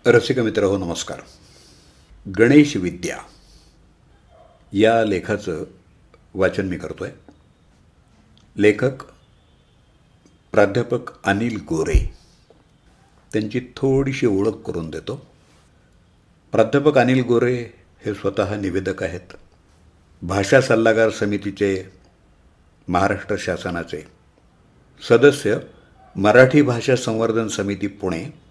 रसिक मित्र हो, नमस्कार. गणेश विद्या या लेखाचं वाचन मी करतोय. लेखक प्राध्यापक अनिल गोरे. त्यांची थोडीशी ओळख करून देतो. प्राध्यापक अनिल गोरे हे स्वतः निवेदक आहेत. भाषा सल्लागार समितीचे महाराष्ट्र शासनाचे सदस्य, मराठी भाषा संवर्धन समिती पुणे,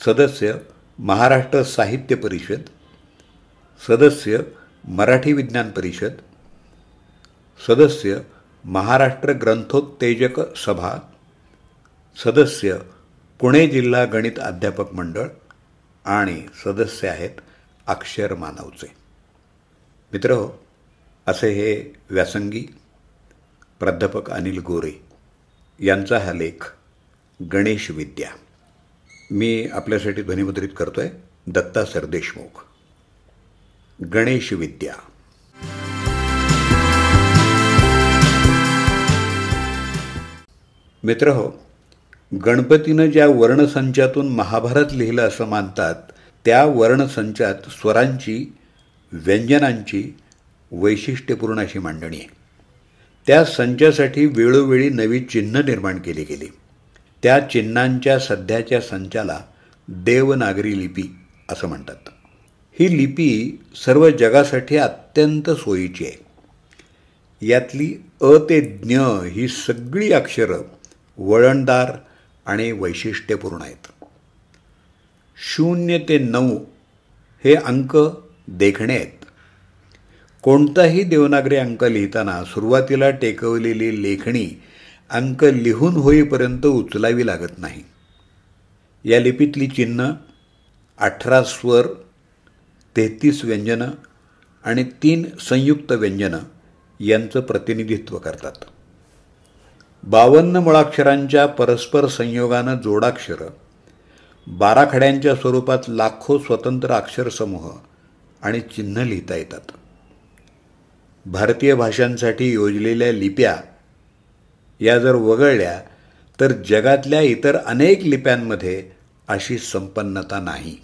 सदस्य महाराष्ट्र साहित्य परिषद, सदस्य मराठी विज्ञान परिषद, सदस्य महाराष्ट्र ग्रंथोत्तेजक सभा, सदस्य पुणे जिल्हा गणित अध्यापक मंडळ आणि सदस्य आहेत अक्षर मानवचे. मित्र, असे हे व्यासंगी प्राध्यापक अनिल गोरे यांचा हा लेख गणेश विद्या. मी आपल्यासाठी ध्वनिमुद्रित करतोय दत्ता सरदेशमुख. गणेश विद्या. मित्र हो, गणपतीनं ज्या वर्णसंचातून महाभारत लिहिलं असं मानतात, त्या वर्णसंचात स्वरांची, व्यंजनांची वैशिष्ट्यपूर्ण अशी मांडणी आहे. त्या संचासाठी वेळोवेळी नवी चिन्ह निर्माण केली गेली. त्या चिन्हांच्या सध्याच्या संचाला देवनागरी लिपी असं म्हणतात. ही लिपी सर्व जगासाठी अत्यंत सोयीची आहे. यातली अ ते ज्ञ ही सगळी अक्षरं वळणदार आणि वैशिष्ट्यपूर्ण आहेत. 0 ते 9 हे अंक देखणे आहेत. कोणताही देवनागरी अंक लिहिताना सुरुवातीला टेकवलेली लेखणी अंक लिहून होईपर्यंत उचलावी लागत नाही. या लिपीतली चिन्ह 18 स्वर, 33 व्यंजनं आणि 3 संयुक्त व्यंजनं यांचं प्रतिनिधित्व करतात. 52 मुळाक्षरांच्या परस्पर संयोगानं जोडाक्षरं, 12 खड्यांच्या स्वरूपात लाखो स्वतंत्र अक्षरसमूह आणि चिन्ह लिहिता येतात. भारतीय भाषांसाठी योजलेल्या लिप्या या जर वगळल्या तर जगातल्या इतर अनेक लिप्यांमध्ये अशी संपन्नता नाही.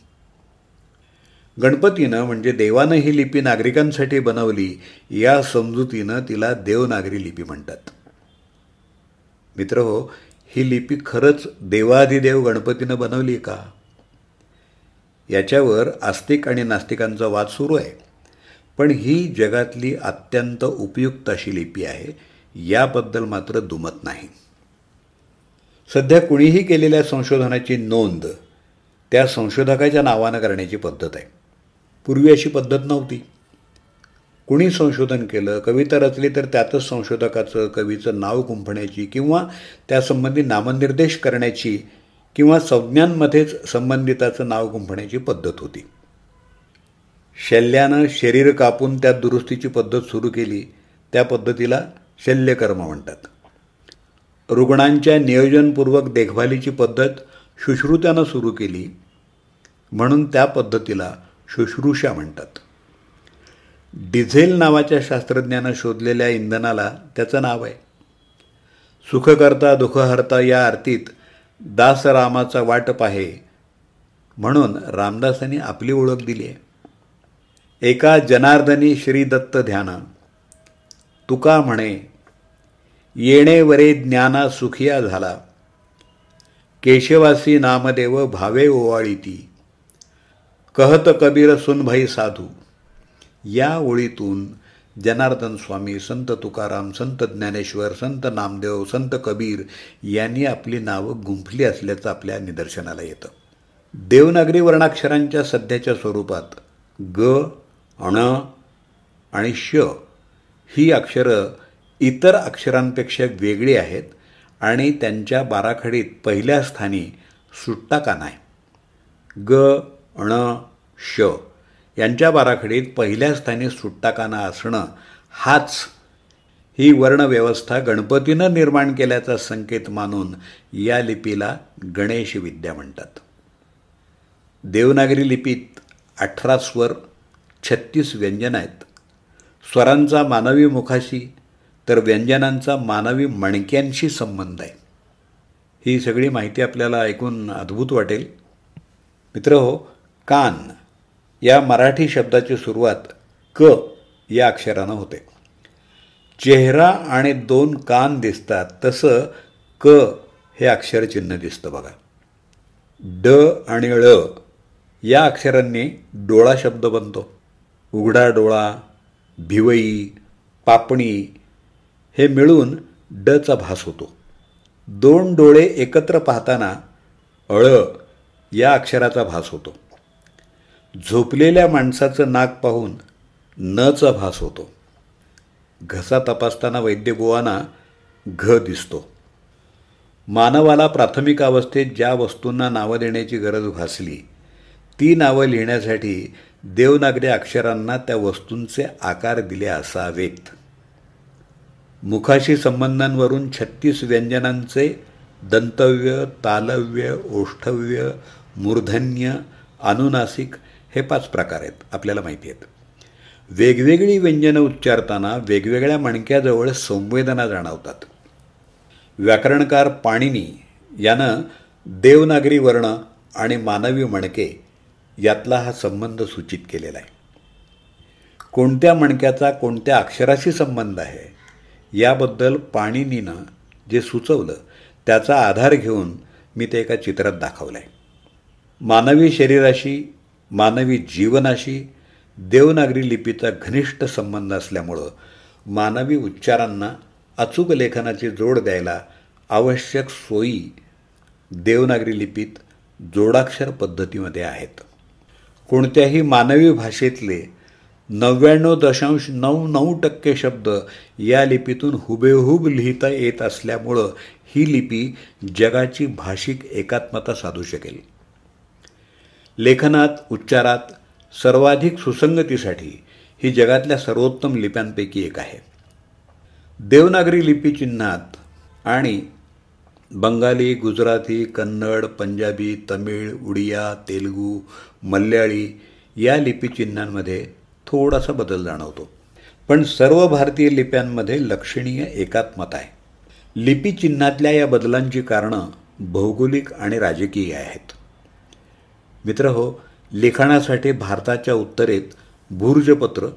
गणपतीनं म्हणजे देवानं ही लिपी नागरिकांसाठी बनवली या समजुतीनं तिला देवनागरी लिपी म्हणतात. मित्र हो, ही लिपी खरंच देवाधिदेव गणपतीनं बनवली का? याच्यावर आस्तिक आणि नास्तिकांचा वाद सुरू आहे. पण ही जगातली अत्यंत उपयुक्त अशी लिपी आहे, याबद्दल मात्र दुमत नाही. सध्या कुणीही केलेल्या संशोधनाची नोंद त्या संशोधकाच्या नावानं करण्याची पद्धत आहे. पूर्वी अशी पद्धत नव्हती. कुणी संशोधन केलं, कविता रचली तर त्यातच संशोधकाचं, कवीचं नाव गुंफण्याची किंवा त्यासंबंधी नामनिर्देश करण्याची किंवा संज्ञांमध्येच संबंधिताचं नाव गुंफण्याची पद्धत होती. शल्यानं शरीर कापून त्यात दुरुस्तीची पद्धत सुरू केली. त्या पद्धतीला शल्यकर्म म्हणतात. रुग्णांच्या नियोजनपूर्वक देखभालीची पद्धत शुश्रुत्यानं सुरू केली म्हणून त्या पद्धतीला शुश्रूषा म्हणतात. डिझेल नावाच्या शास्त्रज्ञानं शोधलेल्या इंधनाला त्याचं नाव आहे. सुखकर्ता दुःखहर्ता या आरतीत दासरामाचा वाटप आहे म्हणून रामदासांनी आपली ओळख दिली आहे. एका जनार्दनी श्रीदत्त ध्यान, तुका म्हणे येणे वरे ज्ञाना सुखिया झाला, केशवासी नामदेव भावे ओवाळीती, कहत कबीर सुनभाई साधू. या ओळीतून जनार्दन स्वामी, संत तुकाराम, संत ज्ञानेश्वर, संत नामदेव, संत कबीर यांनी आपली नावं गुंफली असल्याचं आपल्या निदर्शनाला येतं. देवनागरी वर्णाक्षरांच्या सध्याच्या स्वरूपात ग, अण आणि श ही अक्षरं इतर अक्षरांपेक्षा वेगळी आहेत आणि त्यांच्या बाराखडीत पहिल्या स्थानी सुट्टा काना आहे. ग, अण, श यांच्या बाराखडीत पहिल्या स्थानी सुट्टा काना असणं हाच ही वर्णव्यवस्था गणपतीनं निर्माण केल्याचा संकेत मानून या लिपीला गणेश विद्या म्हणतात. देवनागरी लिपीत 18 स्वर, 36 व्यंजन आहेत. स्वरांचा मानवी मुखाशी तर व्यंजनांचा मानवी मणक्यांशी संबंध आहे. ही सगळी माहिती आपल्याला ऐकून अद्भुत वाटेल, मित्रहो, कान या मराठी शब्दाची सुरुवात क या अक्षरानं होते. चेहरा आणि 2 कान दिसतात तसं क हे अक्षरचिन्ह दिसतं बघा. ड आणि ळ या अक्षरांनी डोळा शब्द बनतो. उघडा डोळा, भिवई, पापणी हे मिळून डचा भास होतो. 2 डोळे एकत्र पाहताना अळ या अक्षराचा भास होतो. झोपलेल्या माणसाचं नाक पाहून नचा भास होतो. घसा तपासताना वैद्यगोवांना घ दिसतो. मानवाला प्राथमिक अवस्थेत ज्या वस्तूंना नावं देण्याची गरज भासली ती नावं लिहिण्यासाठी देवनागरी अक्षरांना त्या वस्तूंचे आकार दिले असावेत. मुखाशी संबंधांवरून 36 व्यंजनांचे दंतव्य, तालव्य, ओष्ठव्य, मूर्धन्य, अनुनासिक हे 5 प्रकार आहेत, आपल्याला माहिती आहेत. वेगवेगळी व्यंजनं उच्चारताना वेगवेगळ्या मणक्याजवळ संवेदना जाणवतात. व्याकरणकार पाणिनी यानं देवनागरी वर्ण आणि मानवी मणके यातला हा संबंध सूचित केलेला आहे. कोणत्या मणक्याचा कोणत्या अक्षराशी संबंध आहे याबद्दल पाणिनीनं जे सुचवलं त्याचा आधार घेऊन मी ते एका चित्रात दाखवलं आहे. मानवी शरीराशी, मानवी जीवनाशी देवनागरी लिपीचा घनिष्ठ संबंध असल्यामुळं मानवी उच्चारांना अचूक लेखनाची जोड द्यायला आवश्यक सोयी देवनागरी लिपीत जोडाक्षर पद्धतीमध्ये आहेत. कोणत्याही मानवी भाषेतले 99.99% शब्द या लिपीतून हुबेहूब लिहिता येत असल्यामुळं ही लिपी जगाची भाषिक एकात्मता साधू शकेल. लेखनात, उच्चारात सर्वाधिक सुसंगतीसाठी ही जगातल्या सर्वोत्तम लिप्यांपैकी एक आहे. देवनागरी लिपी चिन्हात आणि बंगाली, गुजराती, कन्नड, पंजाबी, तमिळ, उडिया, तेलुगू, मल्याळी या लिपी चिन्हांमध्ये थोडासा बदल जाणवतो. पण सर्व भारतीय लिप्यांमध्ये लक्षणीय एकात्मता आहे. लिपी चिन्हातल्या या बदलांची कारणं भौगोलिक आणि राजकीय आहेत. मित्रहो, लिखाणासाठी भारताच्या उत्तरेत भूर्जपत्र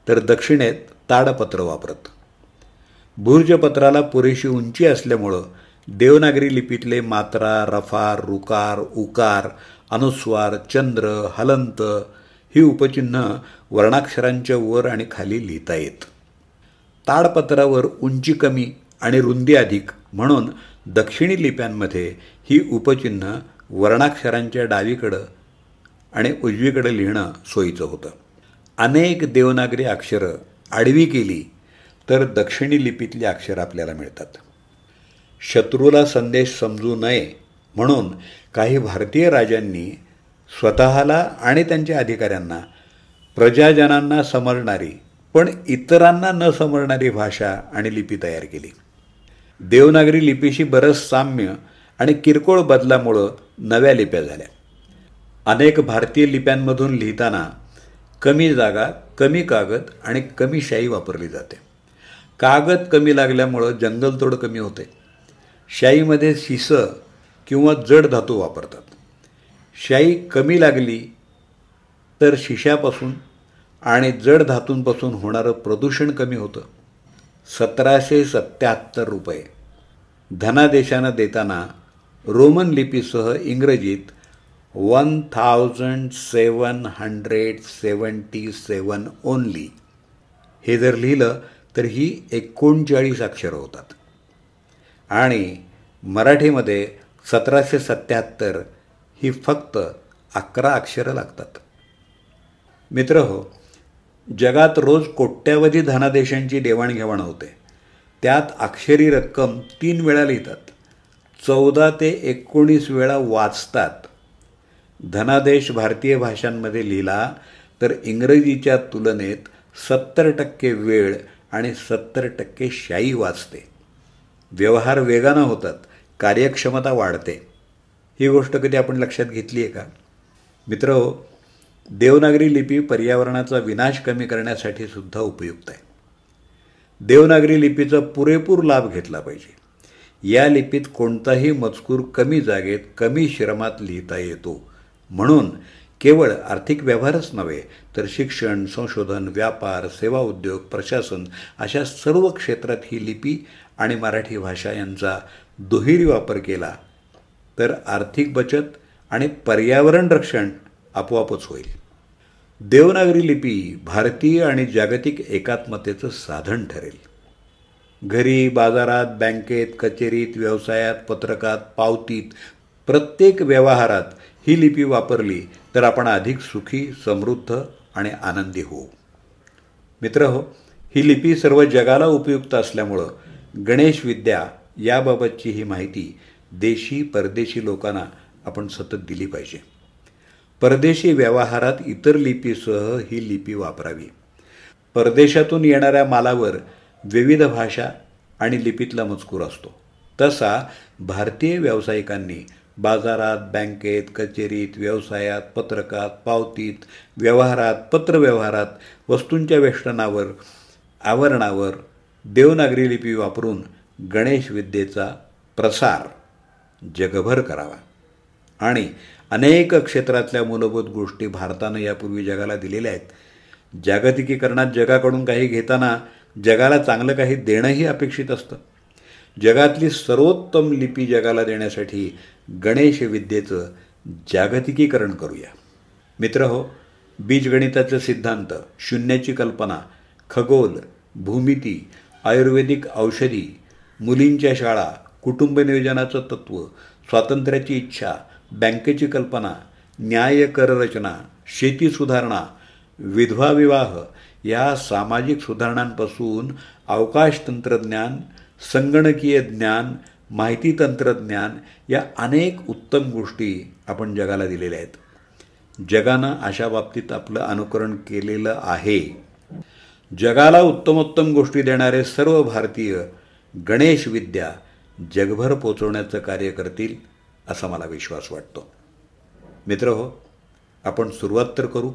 तर दक्षिणेत ताडपत्र वापरत. भूर्जपत्राला पुरेशी उंची असल्यामुळं देवनागरी लिपीतले मात्रा, रफार, रुकार, उकार, अनुस्वार, चंद्र, हलंत ही उपचिन्ह वर्णाक्षरांच्या वर आणि खाली लिहिता येत. ताडपत्रावर उंची कमी आणि रुंदी अधिक म्हणून दक्षिणी लिप्यांमध्ये ही उपचिन्ह वर्णाक्षरांच्या डावीकडं आणि उजवीकडे लिहिणं सोयीचं होतं. अनेक देवनागरी अक्षरं आडवी केली तर दक्षिणी लिपीतली अक्षरं आपल्याला मिळतात. शत्रूला संदेश समजू नये म्हणून काही भारतीय राजांनी स्वतःला आणि त्यांच्या अधिकाऱ्यांना प्रजाजनांना समजणारी पण इतरांना न समजणारी भाषा आणि लिपी तयार केली. देवनागरी लिपीशी बरंच साम्य आणि किरकोळ बदलामुळं नव्या लिप्या झाल्या. अनेक भारतीय लिप्यांमधून लिहिताना कमी जागा, कमी कागद आणि कमी शाई वापरली जाते. कागद कमी लागल्यामुळं जंगलतोड कमी होते. शाईमध्ये शिसं किंवा जड धातू वापरतात. शाई कमी लागली तर शिशापासून आणि जड धातूंपासून होणारं प्रदूषण कमी होतं. 1777 रुपये धनादेशानं देताना रोमन लिपीसह इंग्रजीत 1777 ओन्ली हे जर लिहिलं तर ही 39 अक्षरं होतात आणि मराठीमध्ये 1777 ही फक्त 11 अक्षरं लागतात. मित्रहो, जगात रोज कोट्यावधी धनादेशांची देवाणघेवाण होते. त्यात अक्षरी रक्कम 3 वेळा लिहितात, 14 ते 19 वेळा वाचतात. धनादेश भारतीय भाषांमध्ये लिहिला तर इंग्रजीच्या तुलनेत 70% वेळ आणि 70% शाई वाचते. व्यवहार वेगानं होतात, कार्यक्षमता वाढते. ही गोष्ट कधी आपण लक्षात घेतली आहे का? मित्रहो, देवनागरी लिपी पर्यावरणाचा विनाश कमी करण्यासाठी सुद्धा उपयुक्त आहे. देवनागरी लिपीचा पुरेपूर लाभ घेतला पाहिजे. या लिपीत कोणताही मजकूर कमी जागेत, कमी श्रमात लिहिता येतो म्हणून केवळ आर्थिक व्यवहारच नव्हे तर शिक्षण, संशोधन, व्यापार, सेवा उद्योग, प्रशासन अशा सर्व क्षेत्रात ही लिपी आणि मराठी भाषा यांचा दुहेरी वापर केला तर आर्थिक बचत आणि पर्यावरण रक्षण आपोआपच होईल. देवनागरी लिपी भारतीय आणि जागतिक एकात्मतेचं साधन ठरेल. घरी, बाजारात, बँकेत, कचेरीत, व्यवसायात, पत्रकात, पावतीत, प्रत्येक व्यवहारात ही लिपी वापरली तर आपण अधिक सुखी, समृद्ध आणि आनंदी होऊ. मित्रहो, ही लिपी सर्व जगाला उपयुक्त असल्यामुळं गणेश विद्या याबाबतची ही माहिती देशी परदेशी लोकांना आपण सतत दिली पाहिजे. परदेशी व्यवहारात इतर लिपीसह ही लिपी वापरावी. परदेशातून येणाऱ्या मालावर विविध भाषा आणि लिपीतला मजकूर असतो. तसा भारतीय व्यावसायिकांनी बाजारात, बँकेत, कचेरीत, व्यवसायात, पत्रकात, पावतीत, व्यवहारात, पत्रव्यवहारात, वस्तूंच्या वेष्टनावर, आवरणावर देवनागरी लिपी वापरून गणेश विद्येचा प्रसार जगभर करावा. आणि अनेक क्षेत्रातल्या मूलभूत गोष्टी भारतानं यापूर्वी जगाला दिलेल्या आहेत. जागतिकीकरणात जगाकडून काही घेताना जगाला चांगलं काही देणंही अपेक्षित असतं. जगातली सर्वोत्तम लिपी जगाला देण्यासाठी गणेश विद्येचं जागतिकीकरण करूया. मित्रहो, बीजगणिताचे सिद्धांत, शून्याची कल्पना, खगोल, भूमिती, आयुर्वेदिक औषधी, मुलींच्या शाळा, कुटुंब नियोजनाचं तत्त्व, स्वातंत्र्याची इच्छा, बँकेची कल्पना, न्याय कररचना, शेती सुधारणा, विधवा विवाह या सामाजिक सुधारणांपासून अवकाश तंत्रज्ञान, संगणकीय ज्ञान, माहिती तंत्रज्ञान या अनेक उत्तम गोष्टी आपण जगाला दिलेल्या आहेत. जगानं अशा बाबतीत आपलं अनुकरण केलेलं आहे. जगाला उत्तमोत्तम गोष्टी देणारे सर्व भारतीय गणेश विद्या जगभर पोचवण्याचं कार्य करतील असा मला विश्वास वाटतो. मित्रहो, आपण सुरुवात तर करू.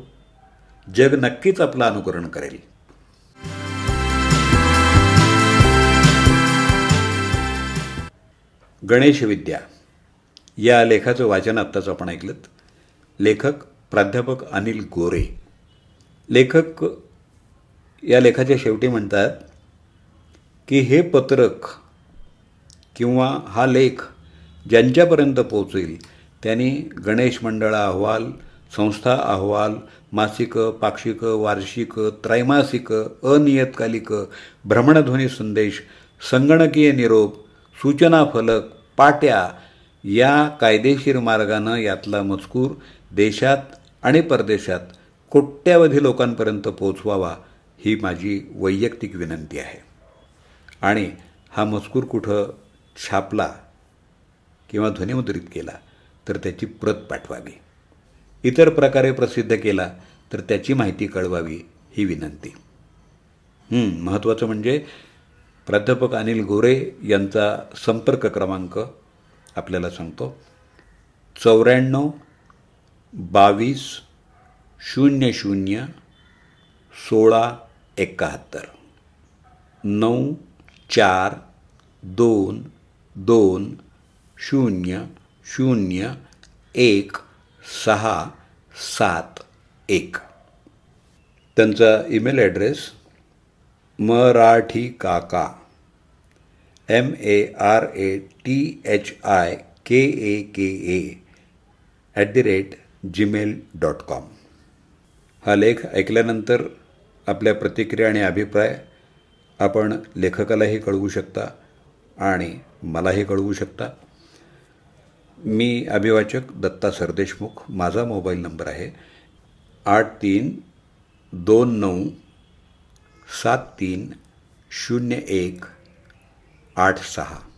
जग नक्कीच आपलं अनुकरण करेल. गणेश विद्या या लेखाचं वाचन आत्ताच आपण ऐकलं. लेखक प्राध्यापक अनिल गोरे. लेखक या लेखाच्या शेवटी म्हणतात की हे पत्रक किंवा हा लेख ज्यांच्यापर्यंत पोहोचेल त्यांनी गणेश मंडळ अहवाल, संस्था अहवाल, मासिकं, पाक्षिकं, वार्षिकं, त्रैमासिकं, अनियतकालिकं, भ्रमणध्वनी संदेश, संगणकीय निरोप, सूचना फलक, पाट्या या कायदेशीर मार्गानं यातला मजकूर देशात आणि परदेशात कोट्यावधी लोकांपर्यंत पोहोचवावा ही माझी वैयक्तिक विनंती आहे. आणि हा मजकूर कुठं छापला किंवा ध्वनिमुद्रित केला तर त्याची प्रत पाठवावी. इतर प्रकारे प्रसिद्ध केला तर त्याची माहिती कळवावी ही विनंती. महत्त्वाचं म्हणजे प्राध्यापक अनिल गोरे यांचा संपर्क क्रमांक आपल्याला सांगतो. 94 22 00 16 71 94 2 2 0 0 1 6 7 1. त्यांचा ईमेल ॲड्रेस marathikaka MARATHIKAKA@gmail.com. हा लेख ऐकल्यानंतर आपल्या प्रतिक्रिया आणि अभिप्राय आपण लेखकालाही कळवू शकता आणि मलाही कळवू शकता. मी अभिवाचक दत्ता सरदेशमुख. माझा मोबाईल नंबर आहे 8329730186.